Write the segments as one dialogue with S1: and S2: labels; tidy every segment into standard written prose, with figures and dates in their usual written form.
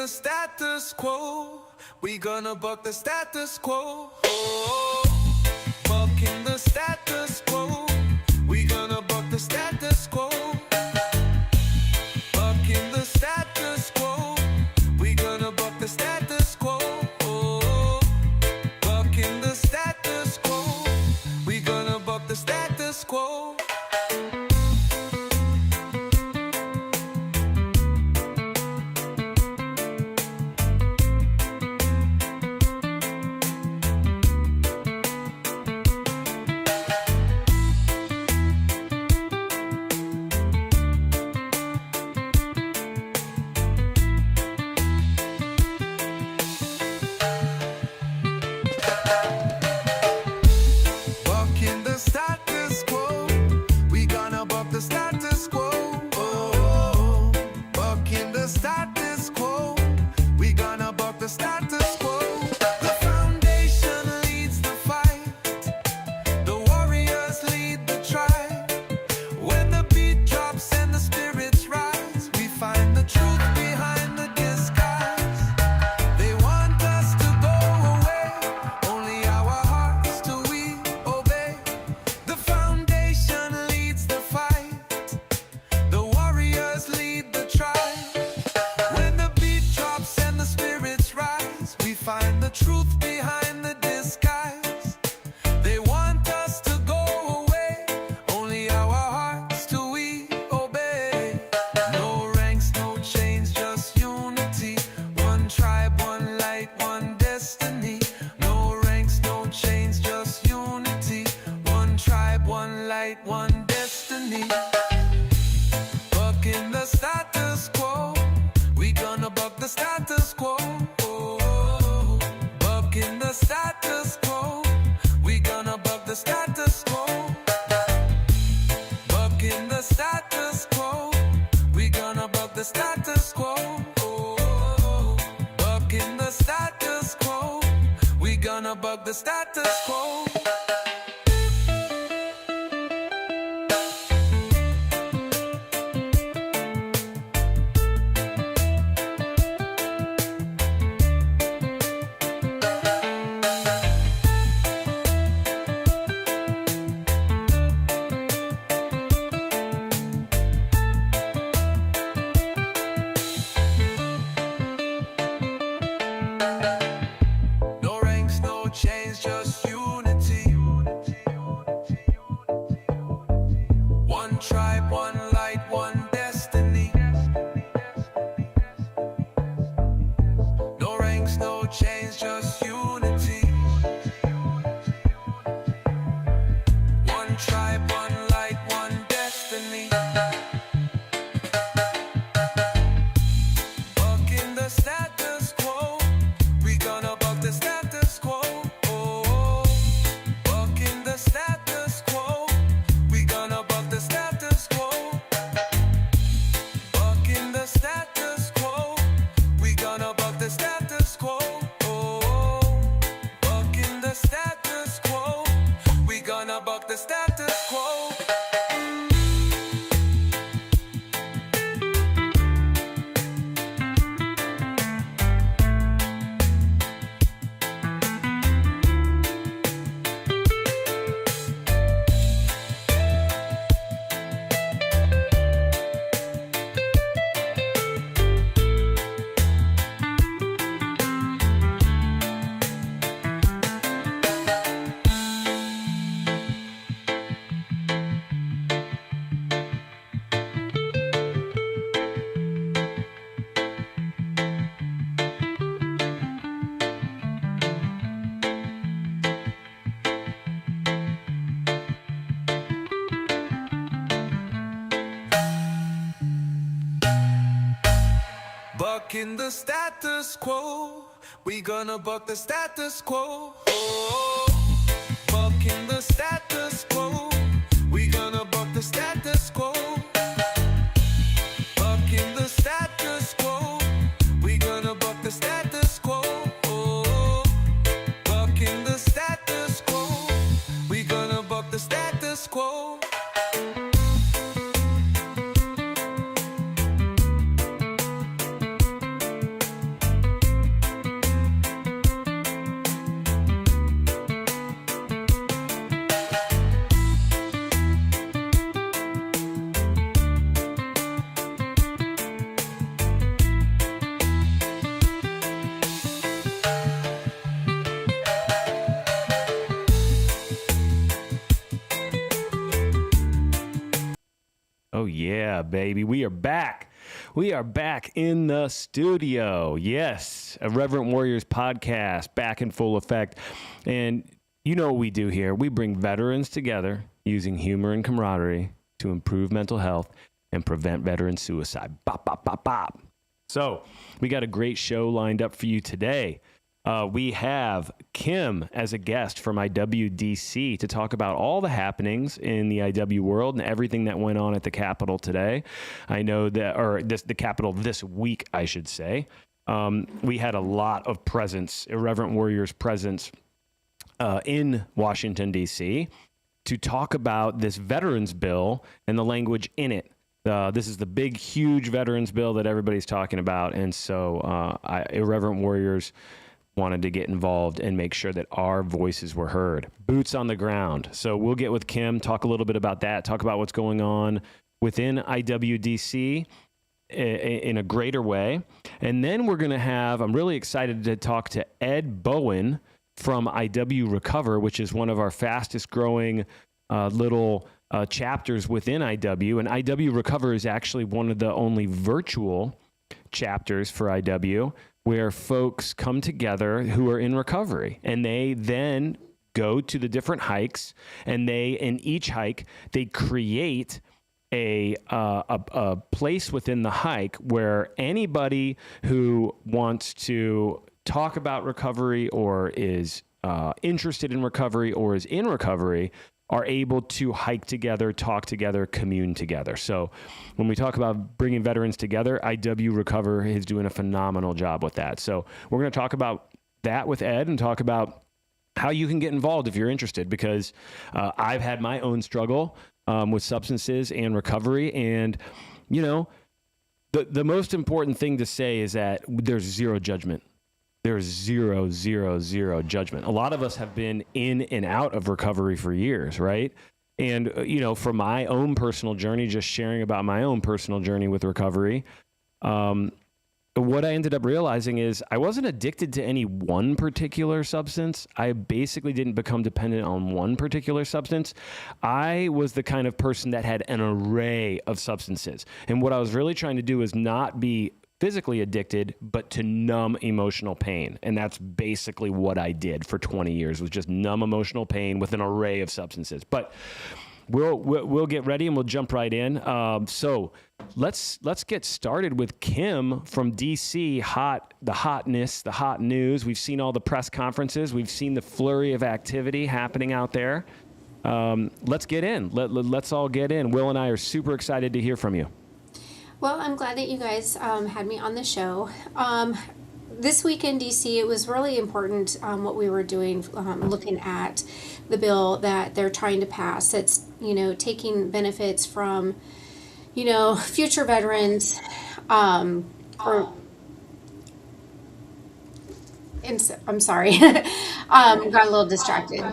S1: the status quo. We gonna buck the status quo. Bucking the status quo. We gonna buck the status quo. Bucking the status quo. We gonna buck the status quo. Bucking the status quo. We gonna buck the status quo. Bucking the status quo. We gonna buck the status quo. Bucking the status quo. We gonna buck the status quo. The foundation leads the fight. The warriors lead the tribe. When the beat drops and the spirits rise, we find the truth behind the disguise. They want us to go away, only our hearts do we obey. The foundation leads the fight. The warriors lead the tribe. When the beat drops and the spirits rise, we find the truth behind the disguise. They want us to go away, only our hearts do we obey. No ranks, no chains, just unity. One tribe, one light, one destiny. No ranks, no chains, just unity. One tribe, one light, one destiny. Bucking the status quo. We gonna buck the status quo. Bucking the status quo. We gonna buck the status quo. Bucking the status quo. We gonna buck the status quo. Bucking the status quo. We gonna buck the status quo. No ranks, no chains, just unity. One tribe, one light, one destiny. No ranks, no chains, just unity. One tribe, one light, one destiny. Bucking the status quo. We gonna buck the status quo. Bucking the status quo. We gonna buck the status quo. Bucking the status quo. We gonna buck the status quo. Bucking the status quo. We gonna buck the status quo. Bucking the status quo. We gonna buck the status quo. Bucking the status quo. We gonna buck the status quo. Bucking the status quo. We gonna buck the status quo. Bucking the status quo. We gonna buck the status quo.
S2: yeah, baby. We are back. We are back in the studio. Yes, a Reverent Warriors podcast back in full effect. And you know what we do here. We bring veterans together using humor and camaraderie to improve mental health and prevent veteran suicide. Bop, bop, bop, bop. So we got a great show lined up for you today. We have Kim as a guest from IWDC to talk about all the happenings in the IW world and everything that went on at the Capitol today. I know that, or the Capitol this week, I should say. We had a lot of presence, Irreverent Warriors presence in Washington, D.C. to talk about this veterans bill and the language in it. This is the big, huge veterans bill that everybody's talking about. And so Irreverent Warriors wanted to get involved and make sure that our voices were heard. Boots on the ground. So we'll get with Kim, talk a little bit about that, talk about what's going on within IWDC in a greater way. And then we're going to have, I'm really excited to talk to Ed Bowen from IW Recover, which is one of our fastest growing little chapters within IW. And IW Recover is actually one of the only virtual chapters for IW where folks come together who are in recovery, and they then go to the different hikes, and in each hike, they create a place within the hike where anybody who wants to talk about recovery or is interested in recovery or is in recovery are able to hike together, talk together, commune together. So when we talk about bringing veterans together, IW Recover is doing a phenomenal job with that. So we're going to talk about that with Ed and talk about how you can get involved if you're interested, because I've had my own struggle with substances and recovery. And, you know, the most important thing to say is that there's zero judgment. There's zero judgment. A lot of us have been in and out of recovery for years, right? And, you know, from my own personal journey, just sharing about my own personal journey with recovery, what I ended up realizing is I wasn't addicted to any one particular substance. I basically didn't become dependent on one particular substance. I was the kind of person that had an array of substances. And what I was really trying to do is not be physically addicted, but to numb emotional pain. And that's basically what I did for 20 years, was just numb emotional pain with an array of substances. But we'll get ready and we'll jump right in. So let's get started with Kim from DC. The hotness, the hot news. We've seen all the press conferences. We've seen the flurry of activity happening out there. Let's get in. Let's all get in. Will and I are super excited to hear from you.
S3: Well, I'm glad that you guys had me on the show. This week in DC, it was really important what we were doing, looking at the bill that they're trying to pass. It's, you know, taking benefits from, you know, future veterans, I'm sorry, got a little distracted.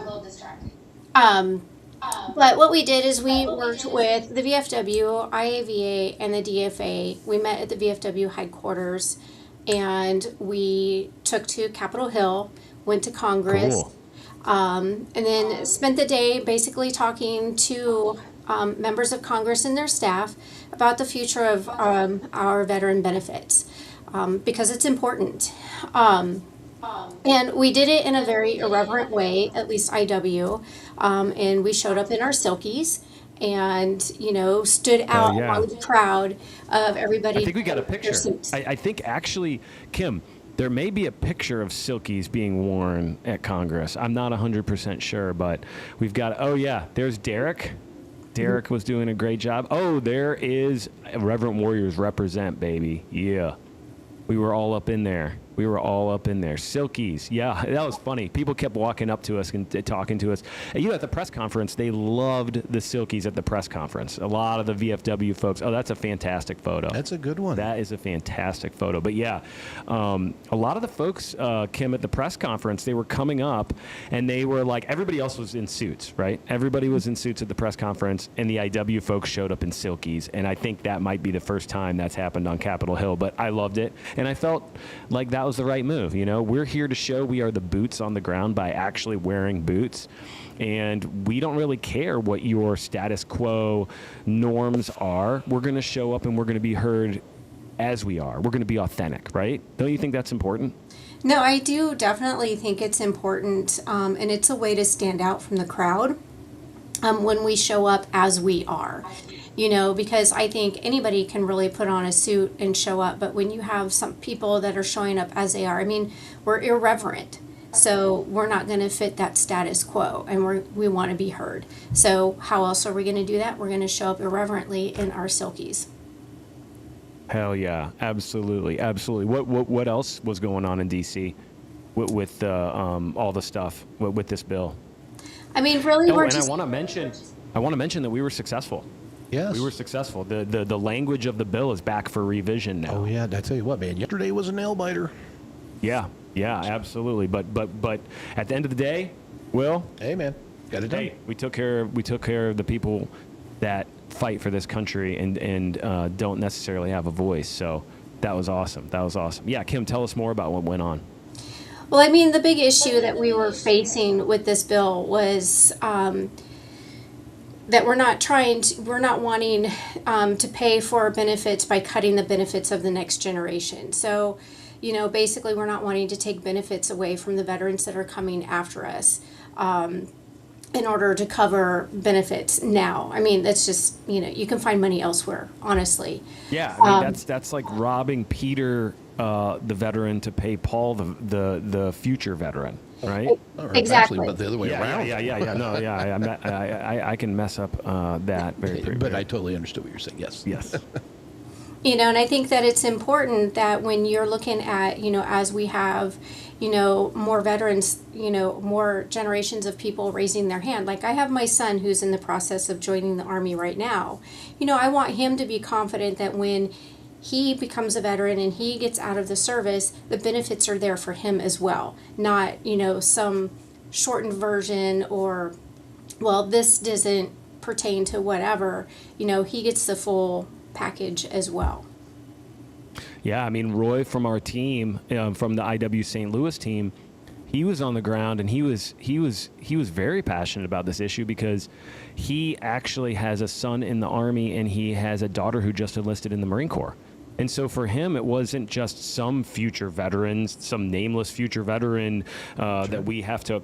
S3: But what we did is we worked with the VFW, IAVA, and the DFA. We met at the VFW headquarters, and we took to Capitol Hill, went to Congress,
S2: Cool.
S3: and then spent the day basically talking to members of Congress and their staff about the future of our veteran benefits, because it's important. And we did it in a very irreverent way, at least IW. And we showed up in our silkies and, you know, stood out
S2: yeah.
S3: among the crowd of everybody.
S2: I think we got a
S3: in their
S2: picture.
S3: suits.
S2: I think actually, Kim, there may be a picture of silkies being worn at Congress. I'm not 100% sure, but we've got, oh yeah, there's Derek. Derek was doing a great job. Oh, there is Reverent Warriors represent, baby. Yeah. We were all up in there. Silkies. Yeah, that was funny. People kept walking up to us and talking to us. And, you know, at the press conference, they loved the silkies at the press conference. A lot of the VFW folks. Oh, that's a fantastic photo.
S4: That's a good one.
S2: That is a fantastic photo. But yeah, a lot of the folks, Kim, at the press conference, they were coming up and they were like, everybody else was in suits, right? Everybody was in suits at the press conference, and the IW folks showed up in silkies. And I think that might be the first time that's happened on Capitol Hill, but I loved it. And I felt like that that was the right move. You know, we're here to show we are the boots on the ground by actually wearing boots. And we don't really care what your status quo norms are. We're going to show up and we're going to be heard as we are. We're going to be authentic, right? Don't you think that's important?
S3: No, I do definitely think it's important, and it's a way to stand out from the crowd when we show up as we are. You know, because I think anybody can really put on a suit and show up, but when you have some people that are showing up as they are, I mean, we're irreverent. So we're not going to fit that status quo, and we want to be heard. So how else are we going to do that? We're going to show up irreverently in our silkies.
S2: Hell yeah, absolutely, absolutely. What else was going on in D.C. with all the stuff with this bill?
S3: I mean, really,
S2: Oh,
S3: we're
S2: and
S3: just.
S2: I want to mention that we were successful.
S4: Yes.
S2: We were successful. The language of the bill is back for revision now.
S4: Oh yeah, I tell you what, man. Yesterday was a nail biter.
S2: Yeah, absolutely. But at the end of the day, Will,
S4: Hey man, got it done.
S2: hey, we took care of the people that fight for this country and don't necessarily have a voice. So that was awesome. Yeah, Kim, tell us more about what went on.
S3: Well, I mean, the big issue that we were facing with this bill was that we're not wanting to pay for benefits by cutting the benefits of the next generation. So, you know, basically, we're not wanting to take benefits away from the veterans that are coming after us in order to cover benefits now. I mean, that's just, you know, you can find money elsewhere, honestly.
S2: Yeah, I mean, that's like robbing Peter, the veteran, to pay Paul, the future veteran, right?
S4: Or
S3: Exactly.
S4: Actually, but the other way around.
S2: Yeah. No, yeah, I can mess up that very.
S4: But I totally understood what you're saying. Yes.
S2: Yes.
S3: You know, and I think that it's important that when you're looking at, you know, as we have, you know, more veterans, you know, more generations of people raising their hand. Like I have my son who's in the process of joining the Army right now. You know, I want him to be confident that when he becomes a veteran and he gets out of the service, the benefits are there for him as well. Not, you know, some shortened version or, well, this doesn't pertain to whatever. You know, he gets the full package as well.
S2: Yeah, I mean, Roy from our team, from the IW St. Louis team, he was on the ground and he was very passionate about this issue because he actually has a son in the Army and he has a daughter who just enlisted in the Marine Corps. And so for him, it wasn't just some future veterans, some nameless future veteran that we have to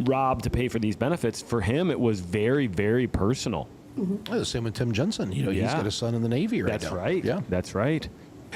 S2: rob to pay for these benefits. For him, it was very, very personal.
S4: Mm-hmm. The same with Tim Jensen. You know, he's got a son in the Navy right now.
S2: That's right.
S4: Yeah.
S2: That's right.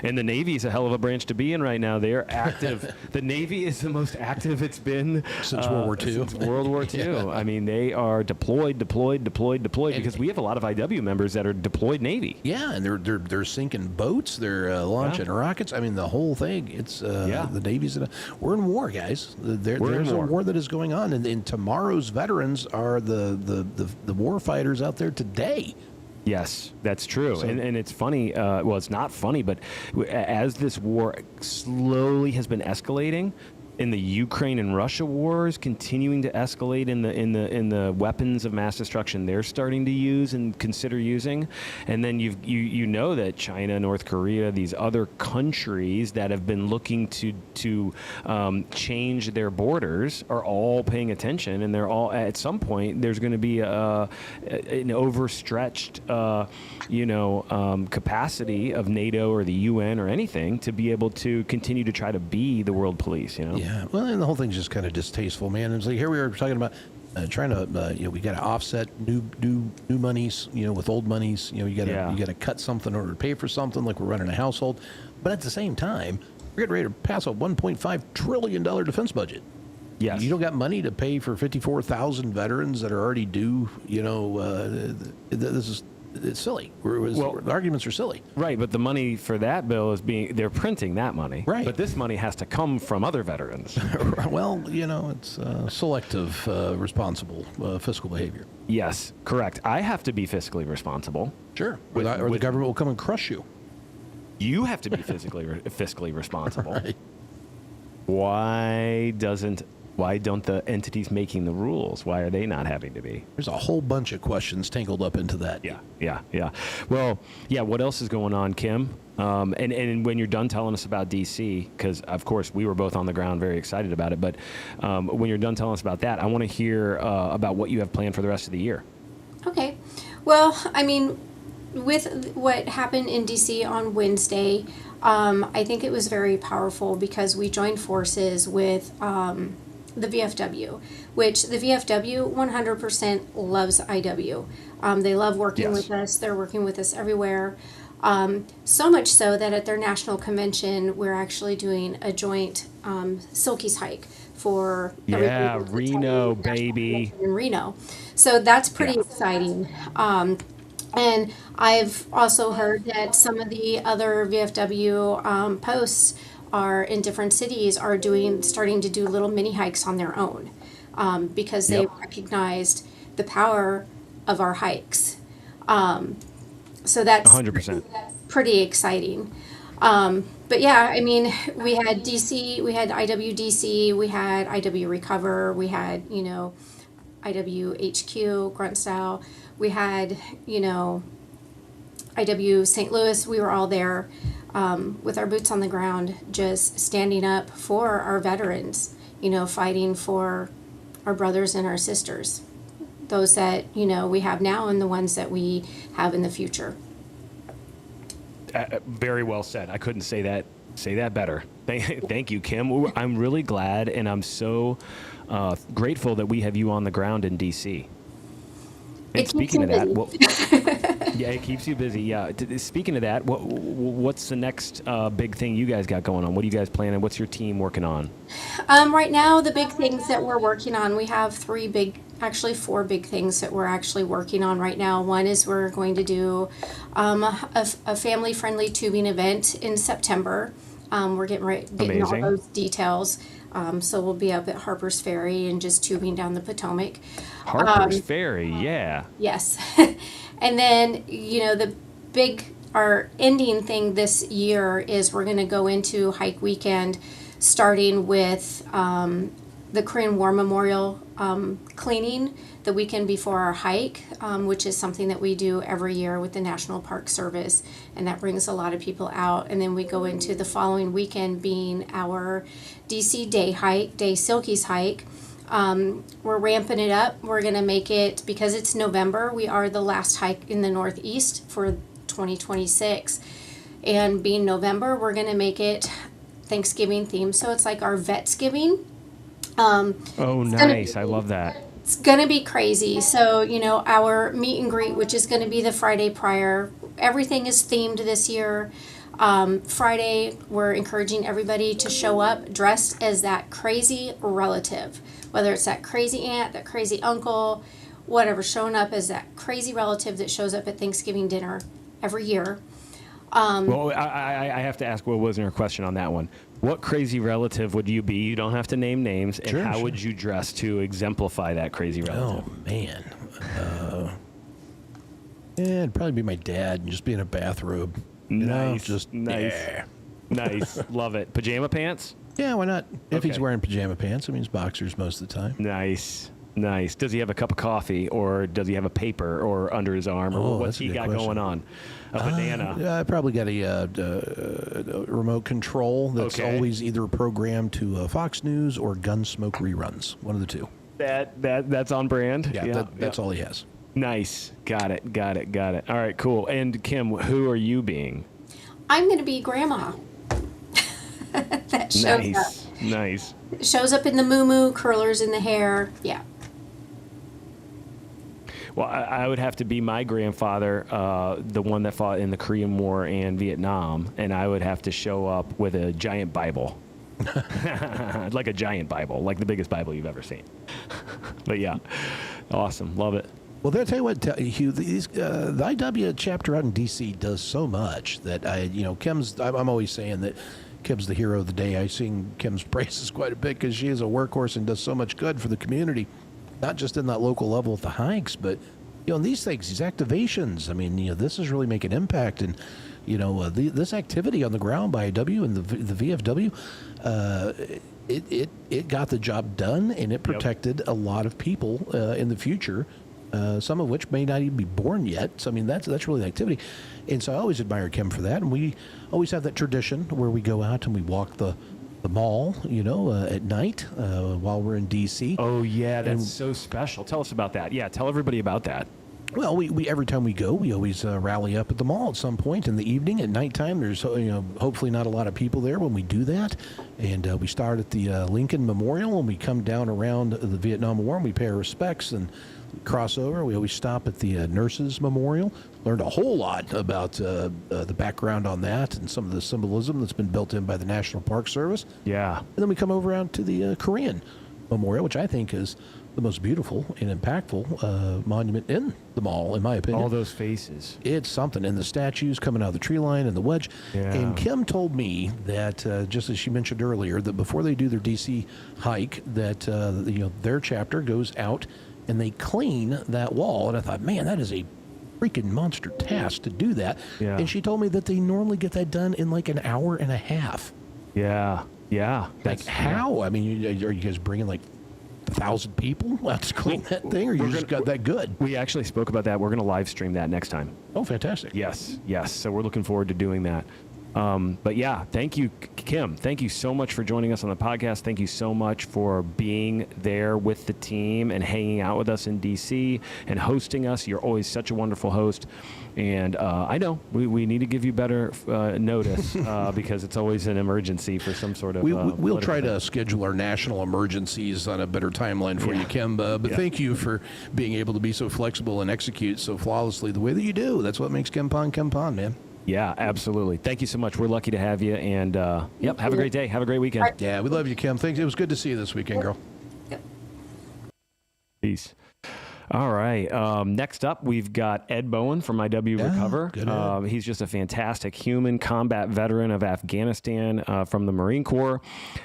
S2: And the Navy is a hell of a branch to be in right now. They are active. The Navy is the most active it's been
S4: Since World War II.
S2: Since World War II.
S4: Yeah.
S2: I mean, they are deployed because we have a lot of IW members that are deployed Navy.
S4: Yeah, and they're sinking boats. They're launching rockets. I mean, the whole thing. It's the Navy's. We're in war, guys. There's a war that is going on, and tomorrow's veterans are the war fighters out there today.
S2: Yes, that's true.
S4: So,
S2: and it's funny. Well, it's not funny, but as this war slowly has been escalating, in the Ukraine and Russia wars, continuing to escalate in the weapons of mass destruction they're starting to use and consider using, and then you know that China, North Korea, these other countries that have been looking to change their borders are all paying attention, and they're all at some point there's going to be an overstretched capacity of NATO or the UN or anything to be able to continue to try to be the world police.
S4: Yeah, well, and the whole thing's just kind of distasteful, man. It's like here we are talking about trying to, we got to offset new monies, with old monies. You got to cut something in order to pay for something, like we're running a household. But at the same time, we're getting ready to pass a $1.5 trillion defense budget.
S2: Yes.
S4: You don't got money to pay for 54,000 veterans that are already due. It's silly. The arguments are silly.
S2: Right, but the money for that bill they're printing that money.
S4: Right.
S2: But this money has to come from other veterans.
S4: Well, it's selective, responsible fiscal behavior.
S2: Yes, correct. I have to be fiscally responsible.
S4: Sure. Or the government will come and crush you.
S2: You have to be fiscally responsible.
S4: Right.
S2: Why doesn't Why don't the entities making the rules? Why are they not having to be?
S4: There's a whole bunch of questions tangled up into that.
S2: Yeah. Well, yeah. What else is going on, Kim? And when you're done telling us about DC, because of course we were both on the ground, very excited about it. But when you're done telling us about that, I want to hear about what you have planned for the rest of the year.
S3: Okay. Well, I mean, with what happened in DC on Wednesday, I think it was very powerful because we joined forces with the VFW, which the VFW 100% loves IW. They love working with us. They're working with us everywhere. So much so that at their national convention, we're actually doing a joint Silkies hike for
S2: Reno, baby.
S3: in Reno. So that's pretty exciting. And I've also heard that some of the other VFW posts are in different cities are starting to do little mini hikes on their own because they recognized the power of our hikes. So that's
S2: 100%.
S3: pretty exciting. But yeah, I mean, we had DC, we had IWDC, we had IW Recover, we had, IWHQ, Grunt Style, we had, IW St. Louis. We were all there with our boots on the ground, just standing up for our veterans, fighting for our brothers and our sisters, those that, we have now and the ones that we have in the future.
S2: Very well said. I couldn't say that better. Thank you, Kim. I'm really glad, and I'm so grateful that we have you on the ground in DC. And speaking of that, yeah, it keeps you busy. Yeah. Speaking of that, what's the next big thing you guys got going on? What are you guys planning? What's your team working on?
S3: Right now, the big things that we're working on, we have four big things that we're actually working on right now. One is we're going to do a family-friendly tubing event in September. We're getting all those details. So we'll be up at Harper's Ferry and just tubing down the Potomac.
S2: Harper's Ferry, yeah.
S3: Yes. And then, our ending thing this year is we're going to go into hike weekend starting with the Korean War Memorial cleaning the weekend before our hike, which is something that we do every year with the National Park Service, and that brings a lot of people out. And then we go into the following weekend being our DC Day Silkies hike. We're ramping it up. We're going to make it, because it's November, we are the last hike in the Northeast for 2026. And being November, we're going to make it Thanksgiving themed. So it's like our Vetsgiving.
S2: Oh, nice. I love that.
S3: It's going to be crazy. So, our meet and greet, which is going to be the Friday prior, everything is themed this year. Friday, we're encouraging everybody to show up dressed as that crazy relative, whether it's that crazy aunt, that crazy uncle, whatever, showing up as that crazy relative that shows up at Thanksgiving dinner every year.
S2: Well, I have to ask, what was your question on that one? What crazy relative would you be? You don't have to name names. And how would you dress to exemplify that crazy relative?
S4: Oh, man. It'd probably be my dad and just be in a bathrobe.
S2: Nice.
S4: Nice.
S2: Yeah. Nice. Love it. Pajama pants?
S4: Yeah, why not? If he's wearing pajama pants, it means boxers most of the time.
S2: Nice. Does he have a cup of coffee, or does he have a paper or under his arm, or what's he got going on? A banana?
S4: I probably got a remote control that's always either programmed to Fox News or Gunsmoke reruns. One of the two.
S2: That's on brand?
S4: Yeah, that's all he has.
S2: Nice. Got it. All right, cool. And Kim, who are you being?
S3: I'm going to be Grandma. That shows up.
S2: Nice.
S3: Shows up in the moo-moo, curlers in the hair. Yeah.
S2: Well, I would have to be my grandfather, the one that fought in the Korean War and Vietnam, and I would have to show up with a giant Bible. Like a giant Bible, like the biggest Bible you've ever seen. But yeah, awesome. Love it.
S4: Well, I'll tell you what, Hugh, the IW chapter out in D.C. does so much that Kim's, I'm always saying that Kim's the hero of the day. I sing Kim's praises quite a bit because she is a workhorse and does so much good for the community, not just in that local level with the hikes, but in these things, these activations. I mean, this is really making impact. And This activity on the ground by IW and the VFW, it got the job done, and it protected a lot of people in the future, some of which may not even be born yet. So I mean, that's really the activity, and so I always admire Kim for that. And we always have that tradition where we go out and we walk the mall, at night while we're in DC.
S2: Oh yeah, that's so special. Tell us about that. Yeah, tell everybody about that.
S4: Well, we every time we go, we always rally up at the mall at some point in the evening. At nighttime, there's hopefully not a lot of people there when we do that, and we start at the Lincoln Memorial, and we come down around the Vietnam War, and we pay our respects and cross over. We always stop at the Nurses Memorial. Learned a whole lot about the background on that and some of the symbolism that's been built in by the National Park Service.
S2: Yeah,
S4: and then we come over out to the Korean Memorial, which I think is the most beautiful and impactful monument in the mall, in my opinion.
S2: All those faces.
S4: It's something. And the statues coming out of the tree line and the wedge.
S2: Yeah.
S4: And Kim told me that, just as she mentioned earlier, that before they do their DC hike, that their chapter goes out and they clean that wall. And I thought, man, that is a freaking monster task to do that.
S2: Yeah.
S4: And she told me that they normally get that done in like an hour and a half.
S2: Yeah.
S4: Like how? I mean, are you guys bringing like 1,000 people out to clean that thing, or you just got that good?
S2: We actually spoke about that. We're going to live stream that next time.
S4: Oh, fantastic.
S2: Yes. So we're looking forward to doing that. But yeah, thank you, Kim. Thank you so much for joining us on the podcast. Thank you so much for being there with the team and hanging out with us in DC and hosting us. You're always such a wonderful host. And I know we need to give you better notice because it's always an emergency for some sort of.
S4: We'll try to schedule our national emergencies on a better timeline for you, Kim. But thank you for being able to be so flexible and execute so flawlessly the way that you do. That's what makes Kim Pong, man.
S2: Yeah, absolutely. Thank you so much. We're lucky to have you. And have a great day. Have a great weekend.
S4: Yeah, we love you, Kim. Thanks. It was good to see you this weekend, girl.
S3: Yep.
S2: Peace. All right. Next up, we've got Ed Bowen from IW Recover.
S4: Good Ed.
S2: He's just a fantastic human combat veteran of Afghanistan from the Marine Corps,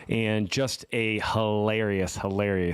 S2: and just a hilarious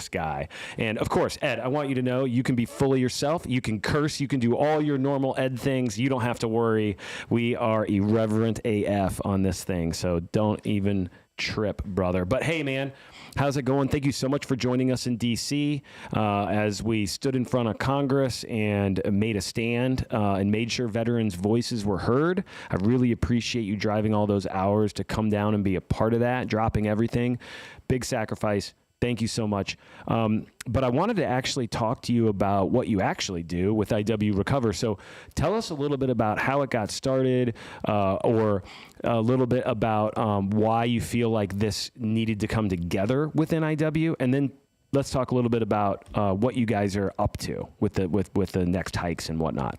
S2: guy. And of course, Ed, I want you to know you can be fully yourself. You can curse. You can do all your normal Ed things. You don't have to worry. We are irreverent AF on this thing, so don't even trip, brother. But hey, man, how's it going? Thank you so much for joining us in D.C. As we stood in front of Congress and made a stand and made sure veterans' voices were heard. I really appreciate you driving all those hours to come down and be a part of that, dropping everything. Big sacrifice. Thank you so much. But I wanted to actually talk to you about what you actually do with IW Recover. So tell us a little bit about how it got started, or a little bit about why you feel like this needed to come together within IW, and then let's talk a little bit about what you guys are up to with the next hikes and whatnot.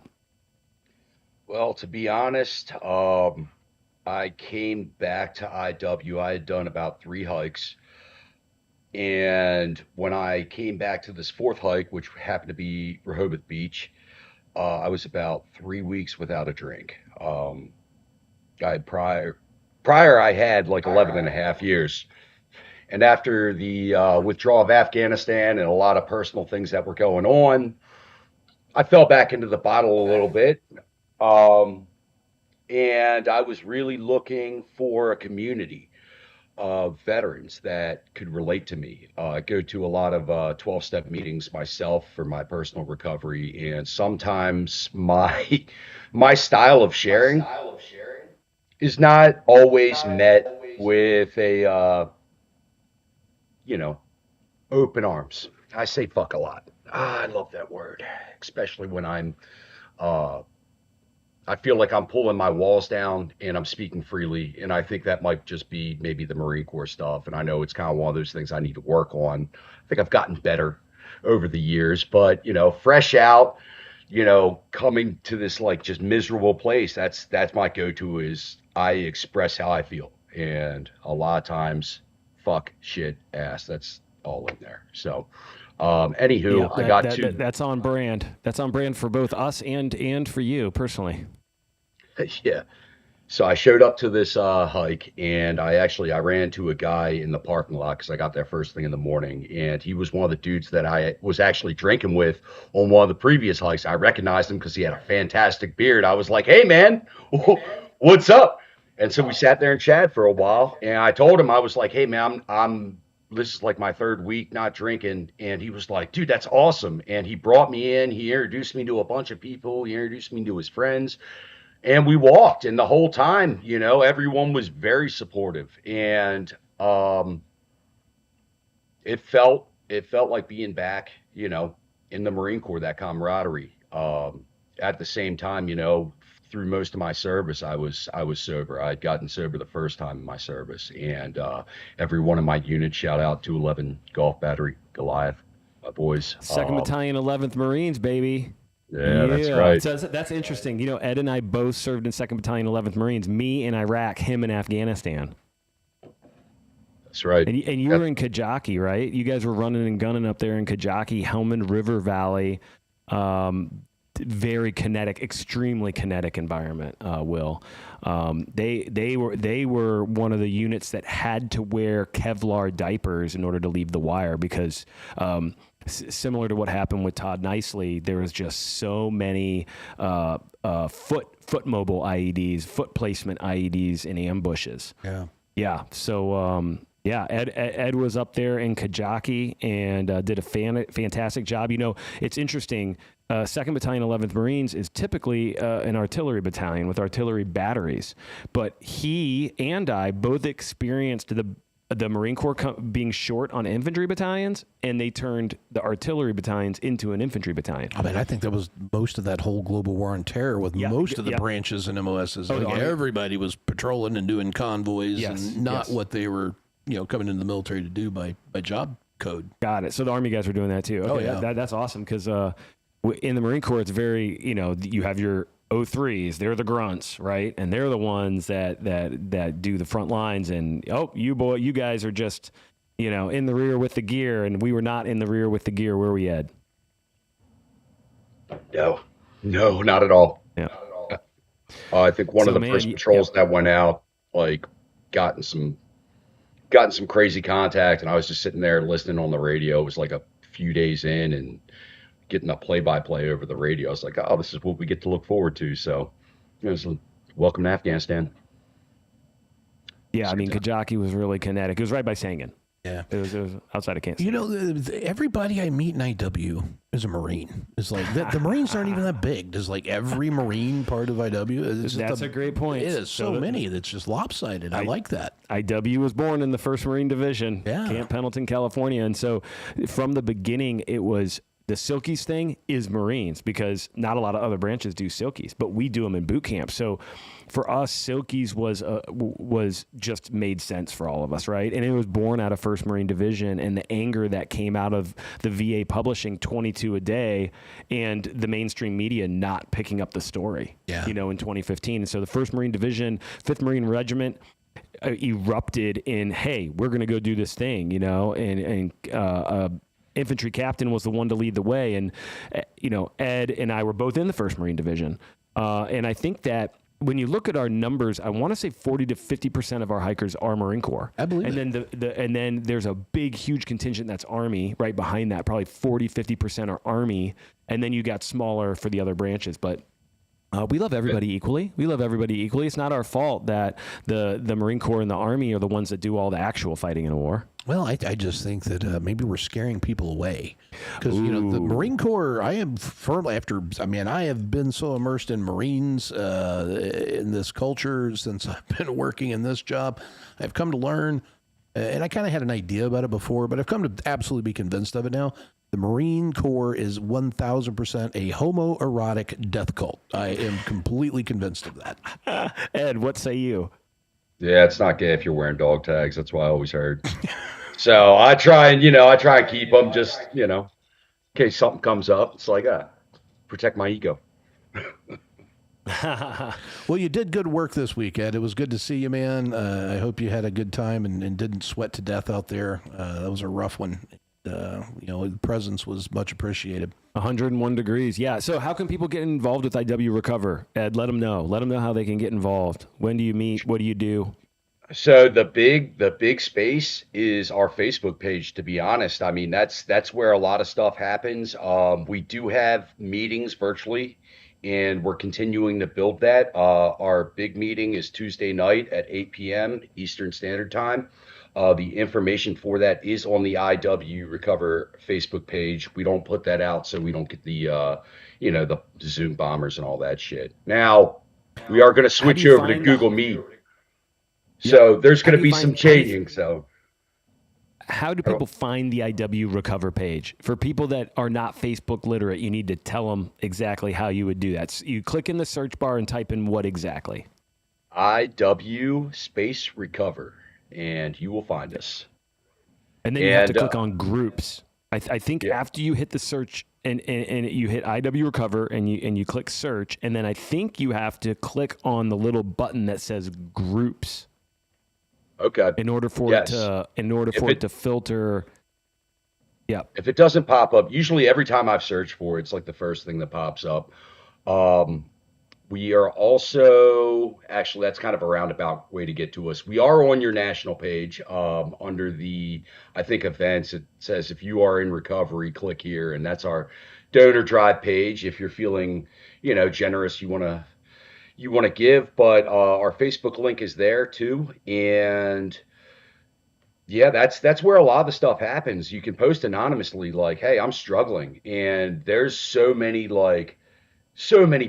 S5: Well, to be honest, I came back to IW. I had done about 3 hikes. And when I came back to this 4th hike, which happened to be Rehoboth Beach, I was about 3 weeks without a drink. I had prior I had like 11 and a half years. And after the withdrawal of Afghanistan and a lot of personal things that were going on, I fell back into the bottle a little bit. And I was really looking for a community of veterans that could relate to me. I go to a lot of 12-step meetings myself for my personal recovery, and sometimes my style of sharing is not always met with a open arms. I say fuck a lot. I love that word, especially when I feel like I'm pulling my walls down and I'm speaking freely. And I think that might just be maybe the Marine Corps stuff. And I know it's kind of one of those things I need to work on. I think I've gotten better over the years, but fresh out, coming to this like just miserable place. That's my go-to is I express how I feel. And a lot of times, fuck, shit, ass. That's all in there. So, anywho, I got to.
S2: That's on brand. That's on brand for both us and for you personally.
S5: Yeah. So I showed up to this hike, and I ran into a guy in the parking lot because I got there first thing in the morning, and he was one of the dudes that I was actually drinking with on one of the previous hikes. I recognized him because he had a fantastic beard. I was like, "Hey, man, what's up? And so we sat there and chatted for a while. And I told him, I was like, hey, man, this is like my third week not drinking. And he was like, dude, that's awesome. And he brought me in. He introduced me to a bunch of people. He introduced me to his friends. And we walked. And the whole time, everyone was very supportive. And it felt like being back, in the Marine Corps, that camaraderie. At the same time, through most of my service, I was sober. I'd gotten sober the first time in my service, and every one of my units, shout out to 11 Golf Battery Goliath, my boys.
S2: 2nd Battalion, 11th Marines, baby.
S5: Yeah, that's right.
S2: So that's interesting. Ed and I both served in 2nd Battalion, 11th Marines. Me in Iraq, him in Afghanistan.
S5: That's right.
S2: And you were in Kajaki, right? You guys were running and gunning up there in Kajaki, Helmand River Valley. Very kinetic, extremely kinetic environment. Will they were one of the units that had to wear Kevlar diapers in order to leave the wire because similar to what happened with Todd Nicely, there was just so many foot mobile IEDs, foot placement IEDs in ambushes. Yeah. So. Yeah, Ed was up there in Kajaki and did a fantastic job. It's interesting. 2nd Battalion, 11th Marines is typically an artillery battalion with artillery batteries, but he and I both experienced the Marine Corps being short on infantry battalions, and they turned the artillery battalions into an infantry battalion.
S4: I mean, I think that was most of that whole global war on terror with most of the branches and MOSs. Everybody was patrolling and doing convoys and not what they were coming into the military to do by job code.
S2: Got it. So the Army guys were doing that too. Okay, that's awesome because in the Marine Corps, it's very, you have your O3s, they're the grunts, right? And they're the ones that do the front lines. And, you guys are just, in the rear with the gear. And we were not in the rear with the gear. Where we at?
S5: No, not at all.
S2: Yeah.
S5: I think one of the first patrols that went out, gotten some crazy contact, and I was just sitting there listening on the radio. It was like a few days in and getting a play-by-play over the radio. I was like, oh, this is what we get to look forward to. So it was welcome to Afghanistan.
S2: Yeah, I mean, Kajaki was really kinetic. It was right by Sangin.
S4: Yeah.
S2: It was outside of Kansas.
S4: Everybody I meet in IW is a Marine. It's like the Marines aren't even that big. There's like every Marine part of IW.
S2: That's a great point.
S4: It is so many that's just lopsided. I like that.
S2: IW was born in the 1st Marine Division, Camp Pendleton, California. And so from the beginning, it was the Silkies thing is Marines because not a lot of other branches do Silkies, but we do them in boot camp. So for us, Silkies was just made sense for all of us, right? And it was born out of 1st Marine Division and the anger that came out of the VA publishing 22 a day and the mainstream media not picking up the story, in 2015. And so the 1st Marine Division, 5th Marine Regiment erupted in, hey, we're going to go do this thing, and infantry captain was the one to lead the way. And, Ed and I were both in the 1st Marine Division. And I think that when you look at our numbers, I want to say 40 to 50% of our hikers are Marine Corps.
S4: I believe
S2: and
S4: it.
S2: Then and then there's a big, huge contingent that's Army right behind that. Probably 40, 50% are Army. And then you got smaller for the other branches. But we love everybody equally. It's not our fault that the Marine Corps and the Army are the ones that do all the actual fighting in a war.
S4: Well, I just think that maybe we're scaring people away because the Marine Corps. I am firmly I have been so immersed in Marines in this culture since I've been working in this job. I've come to learn, and I kind of had an idea about it before, but I've come to absolutely be convinced of it now. The Marine Corps is 1,000% a homoerotic death cult. I am completely convinced of that.
S2: Ed, what say you?
S5: Yeah, it's not gay if you're wearing dog tags. That's what I always heard. So I try and keep them just, in case something comes up. It's like, protect my ego.
S4: Well, you did good work this week, Ed. It was good to see you, man. I hope you had a good time and didn't sweat to death out there. That was a rough one. The presence was much appreciated.
S2: 101 degrees. Yeah. So how can people get involved with IW Recover? Ed, let them know. Let them know how they can get involved. When do you meet? What do you do?
S5: So the big space is our Facebook page, to be honest. I mean, that's where a lot of stuff happens. We do have meetings virtually and we're continuing to build that. Our big meeting is Tuesday night at 8 p.m. Eastern Standard Time. The information for that is on the IW Recover Facebook page. We don't put that out so we don't get the Zoom bombers and all that shit. Now, we are going to
S2: How do
S5: switch
S2: you
S5: over to
S2: find?
S5: Google Meet,
S2: Yep.
S5: so there's
S2: How
S5: going
S2: do
S5: to
S2: you
S5: be some
S2: find? How do you?
S5: changing. So,
S2: How do
S5: I don't-
S2: people find the IW Recover page? For people that are not Facebook literate, you need to tell them exactly how you would do that. So you click in the search bar and type in what exactly?
S5: IW space recover, and you will find us.
S2: And then you have to
S5: And
S2: click on groups. I think
S5: yeah,
S2: after you hit the search and you hit IW Recover and you click search, and then I think you have to click on the little button that says groups
S5: okay,
S2: in order for it
S5: yes.
S2: to
S5: If it
S2: filter. Yeah.
S5: if it doesn't pop up, usually every time I've searched for it, it's like the first thing that pops up. Um, We are also, actually, that's kind of a roundabout way to get to us. We are on your national page under the, I think, events. It says if you are in recovery, click here, and that's our donor drive page. If you're feeling, generous, you want to give, but our Facebook link is there too, and yeah, that's where a lot of the stuff happens. You can post anonymously, like, "Hey, I'm struggling," and there's so many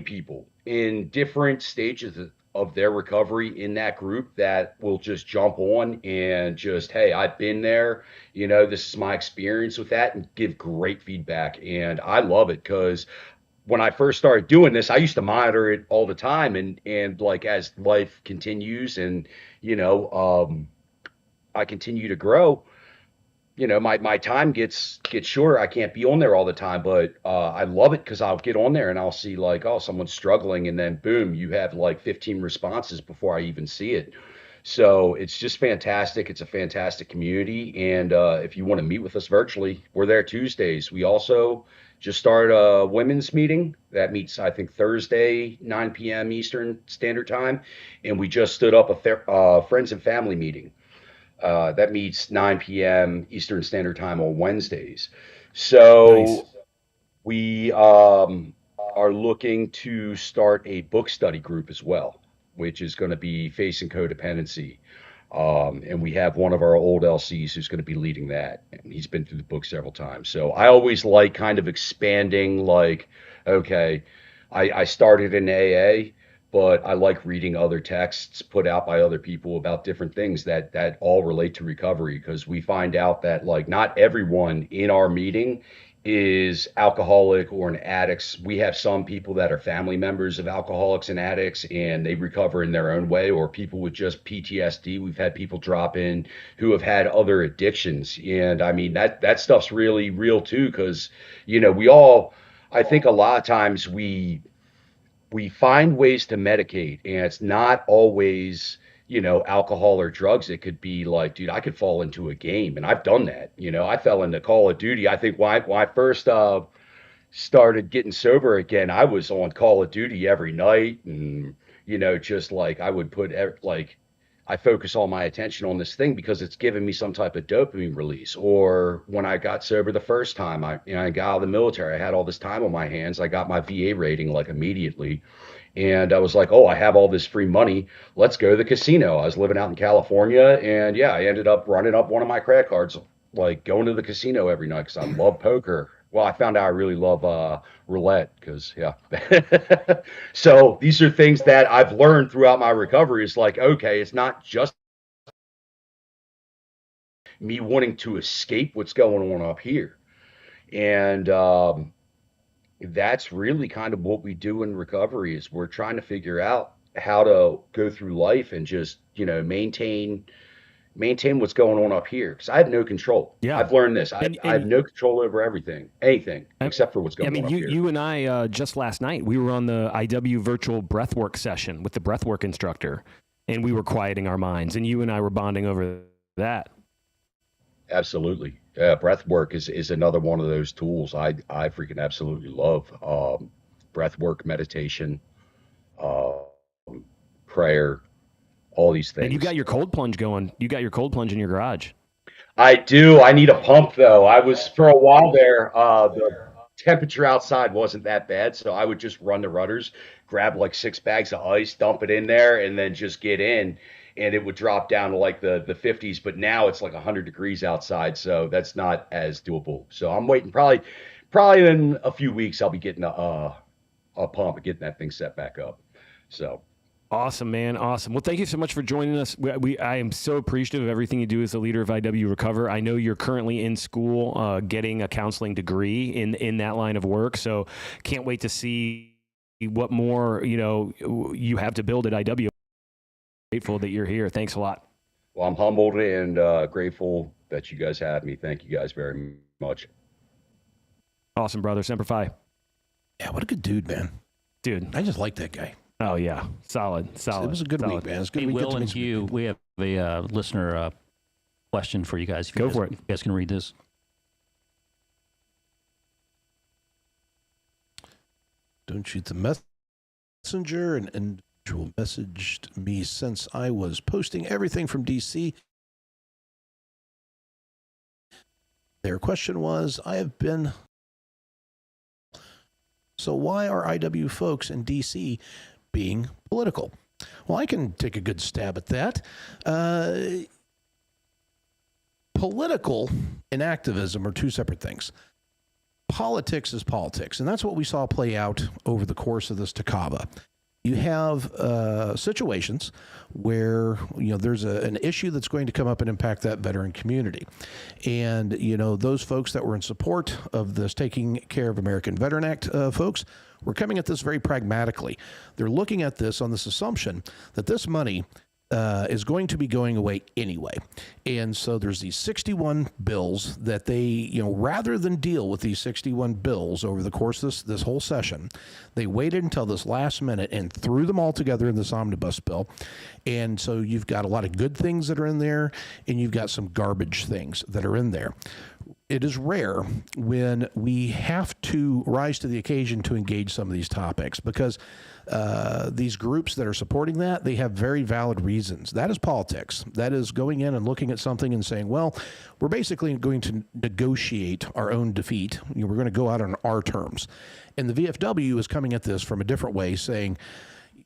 S5: people in different stages of their recovery in that group that will just jump on and just, hey, I've been there, this is my experience with that, and give great feedback. And I love it because when I first started doing this, I used to monitor it all the time, and like as life continues and I continue to grow, my time gets shorter. I can't be on there all the time, but I love it because I'll get on there and I'll see like, oh, someone's struggling, and then boom, you have like 15 responses before I even see it. So it's just fantastic. It's a fantastic community, and if you want to meet with us virtually, we're there Tuesdays. We also just started a women's meeting that meets, I think, Thursday, 9 p.m. Eastern Standard Time, and we just stood up a friends and family meeting that meets 9 p.m. Eastern Standard Time on Wednesdays.
S2: Nice.
S5: So we are looking to start a book study group as well, which is going to be facing codependency. And we have one of our old LCs who's going to be leading that. And he's been through the book several times. So I always like kind of expanding, like, okay, I started in AA, but I like reading other texts put out by other people about different things that all relate to recovery, because we find out that like not everyone in our meeting is alcoholic or an addict. We have some people that are family members of alcoholics and addicts and they recover in their own way, or people with just PTSD. We've had people drop in who have had other addictions. And I mean, that stuff's really real too, because, we all, I think a lot of times we find ways to medicate, and it's not always alcohol or drugs. It could be like, dude, I could fall into a game, and I've done that. I fell into Call of Duty. I think when I first started getting sober again, I was on Call of Duty every night, and just like I would like I focus all my attention on this thing because it's giving me some type of dopamine release. Or when I got sober the first time, I got out of the military, I had all this time on my hands. I got my VA rating like immediately, and I was like, oh, I have all this free money. Let's go to the casino. I was living out in California, and yeah, I ended up running up one of my credit cards, like going to the casino every night because I love poker. Well, I found out I really love roulette because, yeah. So these are things that I've learned throughout my recovery. It's like, okay, it's not just me wanting to escape what's going on up here. And that's really kind of what we do in recovery is we're trying to figure out how to go through life and just, maintain what's going on up here because I have no control.
S2: Yeah.
S5: I've learned this. I have
S2: And
S5: no control over anything
S2: I,
S5: except for what's
S2: I
S5: going
S2: mean,
S5: on up here.
S2: you and I just last night we were on the IW virtual breathwork session with the breathwork instructor, and we were quieting our minds, and you and I were bonding over that.
S5: Absolutely. Yeah, breath work is another one of those tools I freaking absolutely love. Breath work, meditation, uh, prayer, all these
S2: And you got
S5: things.
S2: your cold plunge going. You got your cold plunge in your garage.
S5: I do. I need a pump though. I was for a while there. The temperature outside wasn't that bad, so I would just run the rudders, grab like 6 bags of ice, dump it in there, and then just get in, and it would drop down to like the 50s. But now it's like 100 degrees outside, so that's not as doable. So I'm waiting. Probably in a few weeks I'll be getting a pump and getting that thing set back up. So.
S2: Awesome, man. Awesome. Well, thank you so much for joining us. I am so appreciative of everything you do as a leader of IW Recover. I know you're currently in school getting a counseling degree in that line of work. So can't wait to see what more, you have to build at IW. Grateful that you're here. Thanks a lot.
S5: Well, I'm humbled and grateful that you guys had me. Thank you guys very much.
S2: Awesome, brother. Semper Fi.
S4: Yeah, what a good dude, man.
S2: Dude.
S4: I just like that guy.
S2: Oh, yeah. Solid.
S4: It was a good week, man. It's good.
S6: Hey, Will and Hugh, we have a listener question for you guys.
S2: Go for it.
S6: If you guys can read this.
S4: Don't shoot the messenger. An individual messaged me since I was posting everything from D.C. Their question was, so why are IW folks in D.C. being political? Well, I can take a good stab at that. Political and activism are two separate things. Politics is politics, and that's what we saw play out over the course of this Takaba. You have situations where there's an issue that's going to come up and impact that veteran community, and those folks that were in support of this Taking Care of American Veteran Act folks were coming at this very pragmatically. They're looking at this on this assumption that this money is going to be going away anyway. And so there's these 61 bills that they, rather than deal with these 61 bills over the course of this whole session, they waited until this last minute and threw them all together in this omnibus bill. And so you've got a lot of good things that are in there, and you've got some garbage things that are in there. It is rare when we have to rise to the occasion to engage some of these topics, because these groups that are supporting that, they have very valid reasons. That is politics. That is going in and looking at something and saying, well, we're basically going to negotiate our own defeat. We're going to go out on our terms. And the VFW is coming at this from a different way, saying,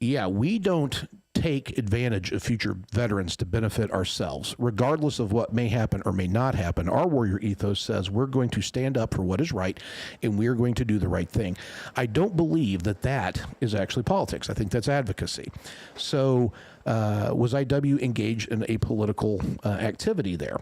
S4: yeah, we don't take advantage of future veterans to benefit ourselves, regardless of what may happen or may not happen. Our warrior ethos says we're going to stand up for what is right, and we're going to do the right thing. I don't believe that that is actually politics. I think that's advocacy. So was IW engaged in a political activity there?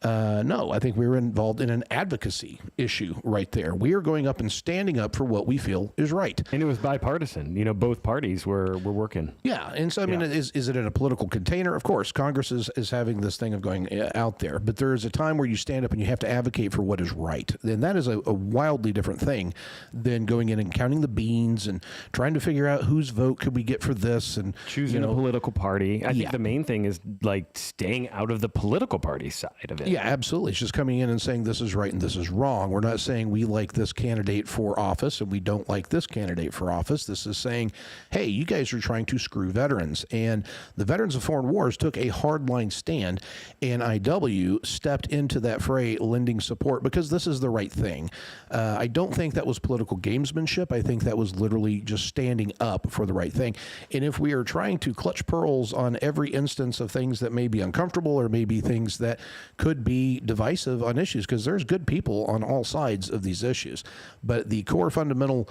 S4: No, I think we were involved in an advocacy issue right there. We are going up and standing up for what we feel is right.
S2: And it was bipartisan. Both parties were working.
S4: Yeah. And so, I mean, is it in a political container? Of course, Congress is having this thing of going out there. But there is a time where you stand up and you have to advocate for what is right. And that is a wildly different thing than going in and counting the beans and trying to figure out whose vote could we get for this. And
S2: choosing a political party. I think the main thing is like staying out of the political party side of it.
S4: Yeah, absolutely. It's just coming in and saying this is right and this is wrong. We're not saying we like this candidate for office and we don't like this candidate for office. This is saying, hey, you guys are trying to screw veterans. And the Veterans of Foreign Wars took a hardline stand, and IW stepped into that fray, lending support because this is the right thing. I don't think that was political gamesmanship. I think that was literally just standing up for the right thing. And if we are trying to clutch pearls on every instance of things that may be uncomfortable or maybe things that could be divisive on issues, because there's good people on all sides of these issues. But the core fundamental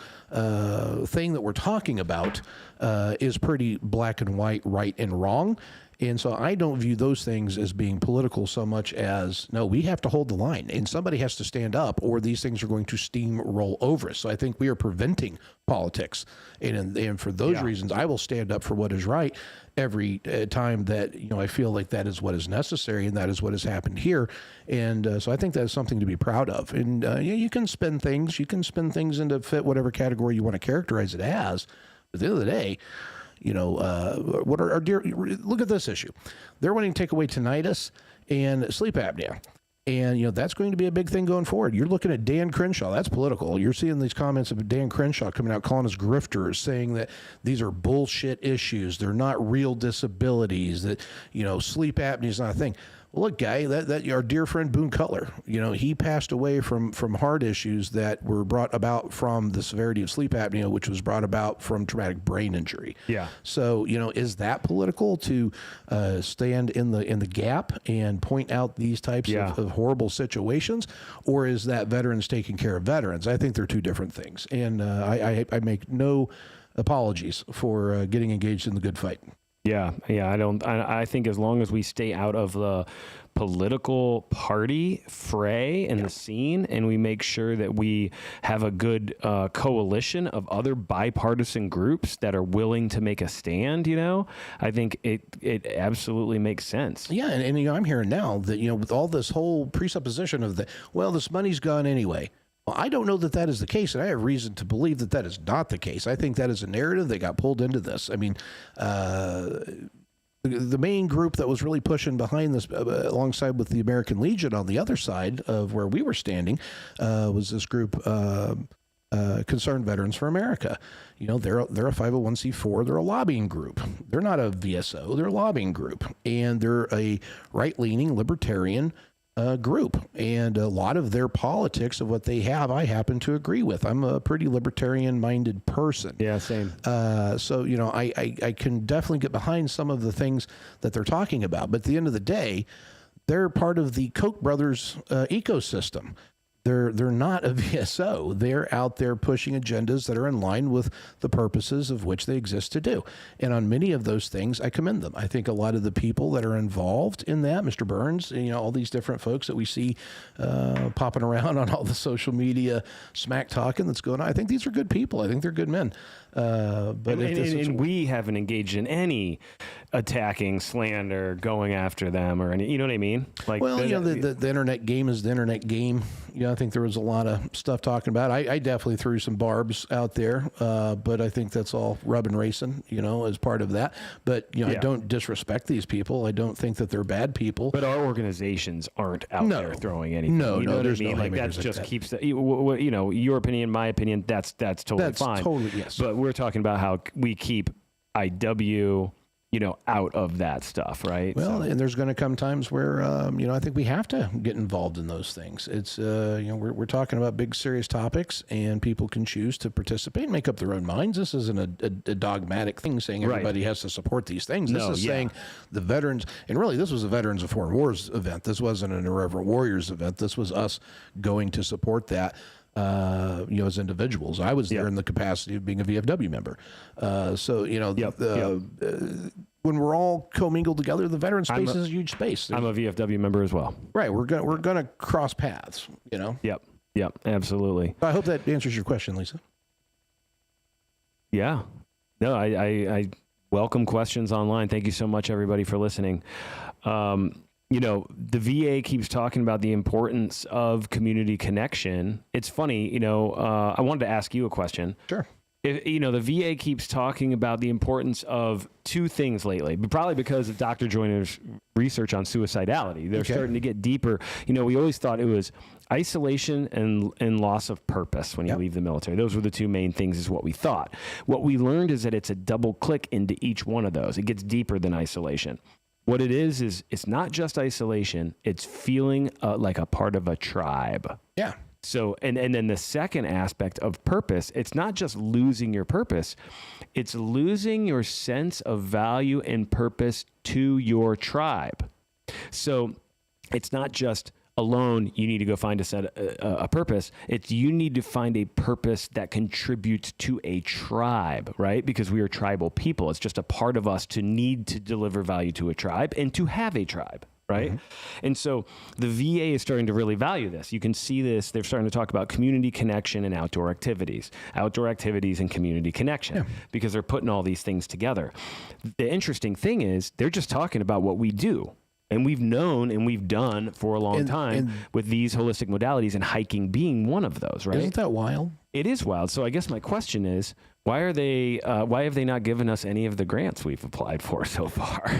S4: thing that we're talking about is pretty black and white, right and wrong. And so I don't view those things as being political so much as, no, we have to hold the line and somebody has to stand up or these things are going to steamroll over us. So I think we are preventing politics. And for those reasons, I will stand up for what is right every time that, I feel like that is what is necessary, and that is what has happened here. And so I think that is something to be proud of. And you can spin things into fit whatever category you want to characterize it as. But at the end of the day, what are our look at this issue. They're wanting to take away tinnitus and sleep apnea. And, that's going to be a big thing going forward. You're looking at Dan Crenshaw. That's political. You're seeing these comments of Dan Crenshaw coming out calling us grifters, saying that these are bullshit issues. They're not real disabilities, that, sleep apnea is not a thing. Well, look, Guy, that our dear friend Boone Cutler, he passed away from heart issues that were brought about from the severity of sleep apnea, which was brought about from traumatic brain injury.
S2: Yeah.
S4: So, is that political to stand in the gap and point out these types of horrible situations, or is that veterans taking care of veterans? I think they're two different things, and I make no apologies for getting engaged in the good fight.
S2: Yeah. I think as long as we stay out of the political party fray and the scene, and we make sure that we have a good coalition of other bipartisan groups that are willing to make a stand, I think it absolutely makes sense.
S4: Yeah, and I'm hearing now that, with all this whole presupposition of this money's gone anyway. Well, I don't know that is the case, and I have reason to believe that is not the case. I think that is a narrative that got pulled into this. I mean, the main group that was really pushing behind this, alongside with the American Legion on the other side of where we were standing, was this group, Concerned Veterans for America. They're a 501c4. They're a lobbying group. They're not a VSO. They're a lobbying group, and they're a right-leaning libertarian group, and a lot of their politics of what they have, I happen to agree with. I'm a pretty libertarian-minded person.
S2: Yeah, same.
S4: So, I can definitely get behind some of the things that they're talking about. But at the end of the day, they're part of the Koch brothers ecosystem. They're not a VSO. They're out there pushing agendas that are in line with the purposes of which they exist to do. And on many of those things, I commend them. I think a lot of the people that are involved in that, Mr. Burns, all these different folks that we see popping around on all the social media smack talking that's going on, I think these are good people. I think they're good men. But
S2: and we haven't engaged in any attacking, slander, going after them, or any. You know what I mean? Like,
S4: well, the internet game is the internet game. I think there was a lot of stuff talking about it. I definitely threw some barbs out there, but I think that's all rub and racing, as part of that. But I don't disrespect these people. I don't think that they're bad people.
S2: But our organizations aren't out there throwing anything.
S4: No,
S2: you know what
S4: there's
S2: I mean?
S4: no
S2: Like that just
S4: that.
S2: keeps your opinion, my opinion. That's totally fine.
S4: That's totally yes.
S2: But we're talking about how we keep IW, out of that stuff, right?
S4: Well, and there's going to come times where, I think we have to get involved in those things. It's, we're talking about big, serious topics, and people can choose to participate and make up their own minds. This isn't a dogmatic thing saying everybody has to support these things. This is saying the veterans, and really this was a Veterans of Foreign Wars event. This wasn't an Irreverent Warriors event. This was us going to support that. As individuals. I was there in the capacity of being a VFW member. When we're all commingled together, the veteran space is a huge space.
S2: I'm a VFW member as well.
S4: Right. We're gonna cross paths,
S2: Yep, absolutely.
S4: I hope that answers your question, Lisa.
S2: Yeah. No, I welcome questions online. Thank you so much, everybody, for listening. The VA keeps talking about the importance of community connection. It's funny, I wanted to ask you a question.
S4: Sure.
S2: The VA keeps talking about the importance of two things lately, but probably because of Dr. Joyner's research on suicidality. They're starting to get deeper. We always thought it was isolation and loss of purpose when you leave the military. Those were the two main things is what we thought. What we learned is that it's a double click into each one of those. It gets deeper than isolation. What it is it's not just isolation. It's feeling like a part of a tribe.
S4: Yeah.
S2: So, and then the second aspect of purpose, it's not just losing your purpose. It's losing your sense of value and purpose to your tribe. So it's not just alone, you need to go find a purpose. It's you need to find a purpose that contributes to a tribe, right? Because we are tribal people. It's just a part of us to need to deliver value to a tribe and to have a tribe. Right. Mm-hmm. And so the VA is starting to really value this. You can see this. They're starting to talk about community connection and outdoor activities and community connection because they're putting all these things together. The interesting thing is they're just talking about what we do. And we've known and we've done for a long time with these holistic modalities, and hiking being one of those, right?
S4: Isn't that wild?
S2: It is wild. So I guess my question is, why have they not given us any of the grants we've applied for so far?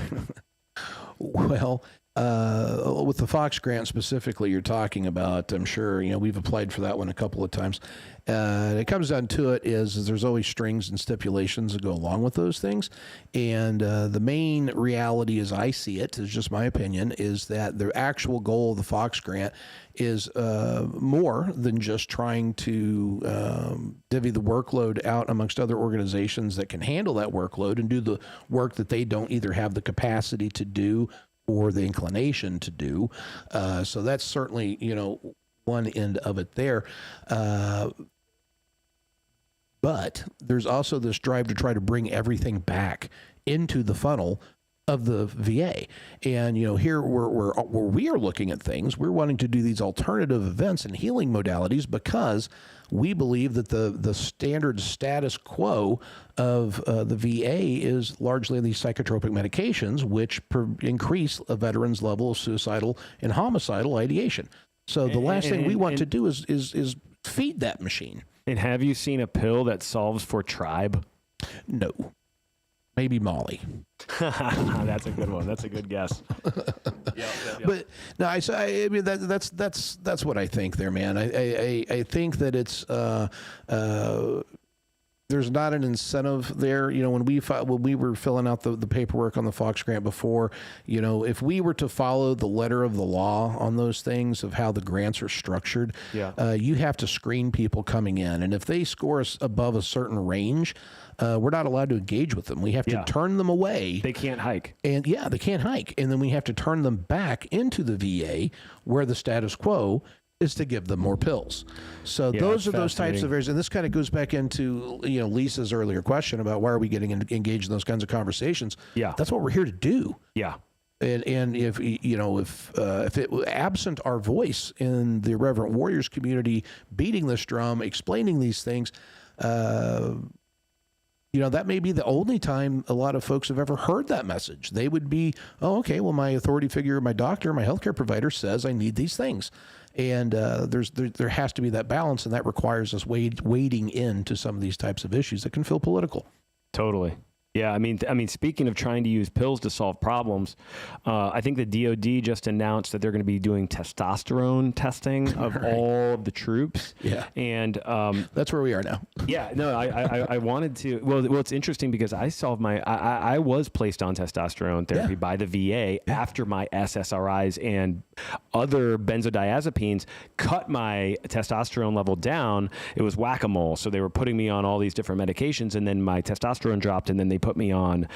S4: Well, With the Fox grant specifically you're talking about, I'm sure, we've applied for that one a couple of times. It comes down to it is there's always strings and stipulations that go along with those things. And the main reality, as I see it, is just my opinion, is that the actual goal of the Fox grant is more than just trying to divvy the workload out amongst other organizations that can handle that workload and do the work that they don't either have the capacity to do or the inclination to do. So that's certainly, one end of it there. But there's also this drive to try to bring everything back into the funnel of the VA. And, here where we are looking at things, we're wanting to do these alternative events and healing modalities because we believe that the standard status quo of the VA is largely these psychotropic medications, which increase a veteran's level of suicidal and homicidal ideation. So the last thing we want to do is feed that machine.
S2: And have you seen a pill that solves for tribe?
S4: No. Maybe Molly.
S2: That's a good one. That's a good guess. Yep.
S4: But no, I mean that's what I think there, man. I think that it's there's not an incentive there. When we were filling out the paperwork on the Fox grant before, if we were to follow the letter of the law on those things of how the grants are structured, you have to screen people coming in, and if they score us above a certain range, we're not allowed to engage with them. We have to turn them away.
S2: They can't hike.
S4: And they can't hike. And then we have to turn them back into the VA where the status quo is to give them more pills. So those are those types of areas. And this kind of goes back into, Lisa's earlier question about why are we getting engaged in those kinds of conversations?
S2: Yeah.
S4: That's what we're here to do.
S2: Yeah.
S4: And if it absent our voice in the Irreverent Warriors community, beating this drum, explaining these things, that may be the only time a lot of folks have ever heard that message. They would be, oh, okay, well, my authority figure, my doctor, my healthcare provider says I need these things. And there has to be that balance, and that requires us wading into some of these types of issues that can feel political.
S2: Totally. Yeah, I mean, speaking of trying to use pills to solve problems, I think the DoD just announced that they're going to be doing testosterone testing of all of the troops.
S4: Yeah,
S2: and
S4: that's where we are now.
S2: Yeah, no, I wanted to. Well, it's interesting because I was placed on testosterone therapy by the VA after my SSRIs and other benzodiazepines cut my testosterone level down. It was whack-a-mole, so they were putting me on all these different medications, and then my testosterone dropped, and then they put me on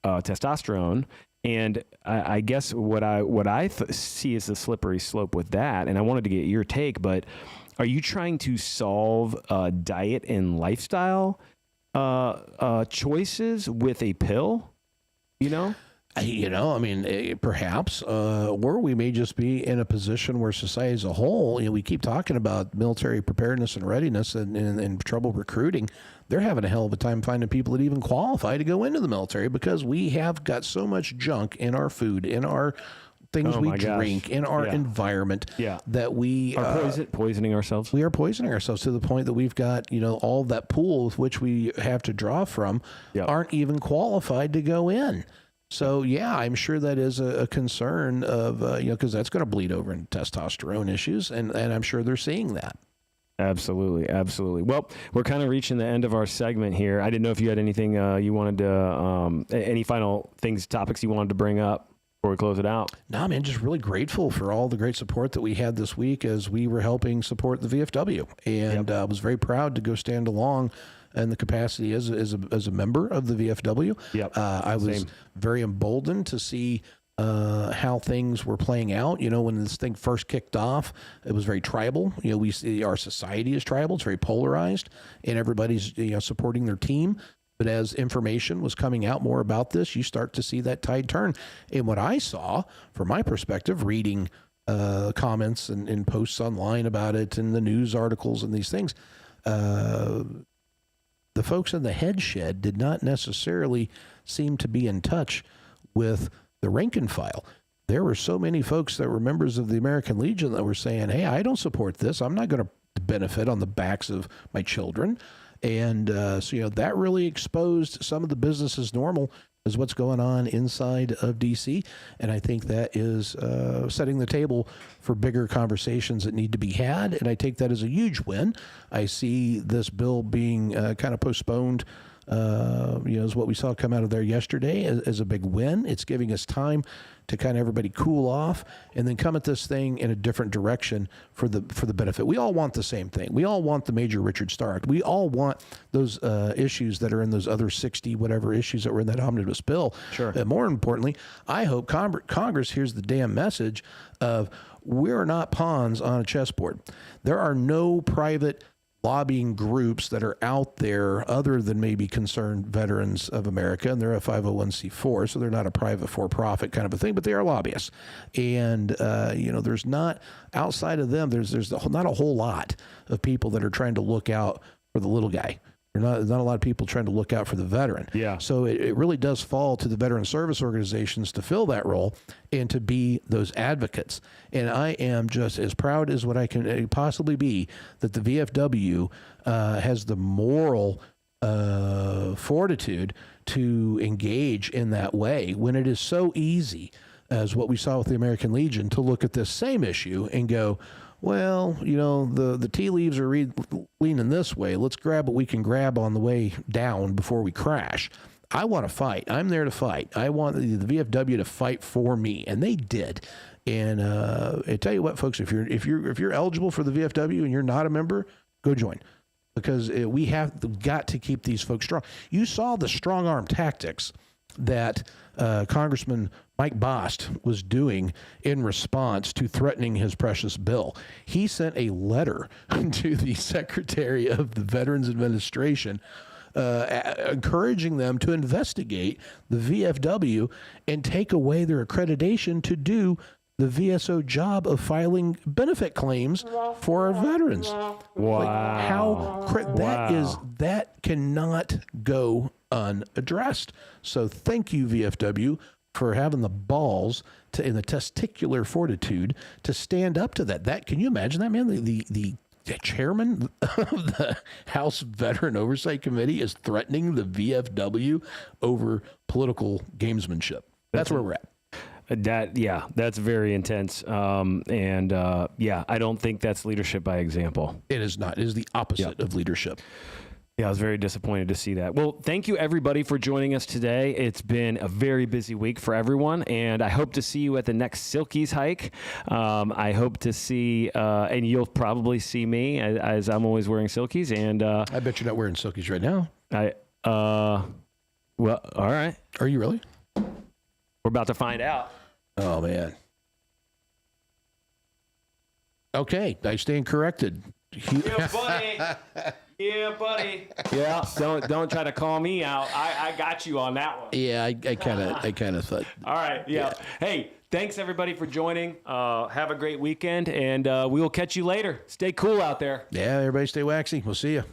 S2: testosterone. And I guess what I see is the slippery slope with that, and I wanted to get your take, but are you trying to solve diet and lifestyle choices with a pill?
S4: Perhaps, or we may just be in a position where society as a whole, we keep talking about military preparedness and readiness and trouble recruiting. They're having a hell of a time finding people that even qualify to go into the military because we have got so much junk in our food, in our things we drink, in our environment that we
S2: are poisoning ourselves.
S4: We are poisoning ourselves to the point that we've got, all that pool with which we have to draw from aren't even qualified to go in. So, I'm sure that is a concern of, because that's going to bleed over into testosterone issues, and I'm sure they're seeing that.
S2: Absolutely, absolutely. Well, we're kind of reaching the end of our segment here. I didn't know if you had anything you wanted to, any final topics you wanted to bring up before we close it out.
S4: No, man, just really grateful for all the great support that we had this week as we were helping support the VFW, and I was very proud to go stand along in the capacity as a member of the VFW. I was very emboldened to see how things were playing out. When this thing first kicked off, it was very tribal. We see our society is tribal. It's very polarized, and everybody's supporting their team. But as information was coming out more about this, you start to see that tide turn. And what I saw, from my perspective, reading comments and posts online about it, and the news articles and these things, the folks in the head shed did not necessarily seem to be in touch with the rank and file. There were so many folks that were members of the American Legion that were saying, hey, I don't support this. I'm not going to benefit on the backs of my children. And so that really exposed some of the business as normal is what's going on inside of D.C., and I think that is setting the table for bigger conversations that need to be had, and I take that as a huge win. I see this bill being kind of postponed, is what we saw come out of there yesterday as a big win. It's giving us time to kind of everybody cool off and then come at this thing in a different direction for the benefit. We all want the same thing. We all want the Major Richard Stark. We all want those issues that are in those other 60 whatever issues that were in that omnibus bill.
S2: Sure.
S4: More importantly, I hope Congress hears the damn message of we're not pawns on a chessboard. There are no private lobbying groups that are out there other than maybe Concerned Veterans of America, and they're a 501c4, so they're not a private for-profit kind of a thing, but they are lobbyists. And, there's not, outside of them, there's not a whole lot of people that are trying to look out for the little guy. There's not a lot of people trying to look out for the veteran.
S2: Yeah.
S4: So it really does fall to the veteran service organizations to fill that role and to be those advocates. And I am just as proud as what I can possibly be that the VFW has the moral fortitude to engage in that way when it is so easy, as what we saw with the American Legion, to look at this same issue and go, well, the tea leaves are leaning this way. Let's grab what we can grab on the way down before we crash. I want to fight. I'm there to fight. I want the VFW to fight for me, and they did. And I tell you what, folks, if you're eligible for the VFW and you're not a member, go join, because we have got to keep these folks strong. You saw the strong arm tactics that Congressman Mike Bost was doing in response to threatening his precious bill. He sent a letter to the Secretary of the Veterans Administration encouraging them to investigate the VFW and take away their accreditation to do the VSO job of filing benefit claims for our veterans.
S2: Wow.
S4: That cannot go unaddressed. So thank you, VFW, for having the balls and the testicular fortitude to stand up to that. Can you imagine that, man? The chairman of the House Veteran Oversight Committee is threatening the VFW over political gamesmanship. That's where we're at.
S2: That's very intense. I don't think that's leadership by example.
S4: It is not. It is the opposite of leadership.
S2: Yeah, I was very disappointed to see that. Well, thank you everybody for joining us today. It's been a very busy week for everyone, and I hope to see you at the next Silkies hike. I hope to see, and you'll probably see me as I'm always wearing Silkies. And
S4: I bet you're not wearing Silkies right now.
S2: Well, all right.
S4: Are you really?
S2: We're about to find out.
S4: Oh man. Okay, I stand corrected.
S2: Yeah, buddy. Yeah, buddy. Yeah, don't try to call me out. I got you on that one.
S4: Yeah, I kind of thought.
S2: All right. Yeah. Hey, thanks everybody for joining. Have a great weekend, and we will catch you later. Stay cool out there.
S4: Yeah, everybody stay waxy. We'll see you.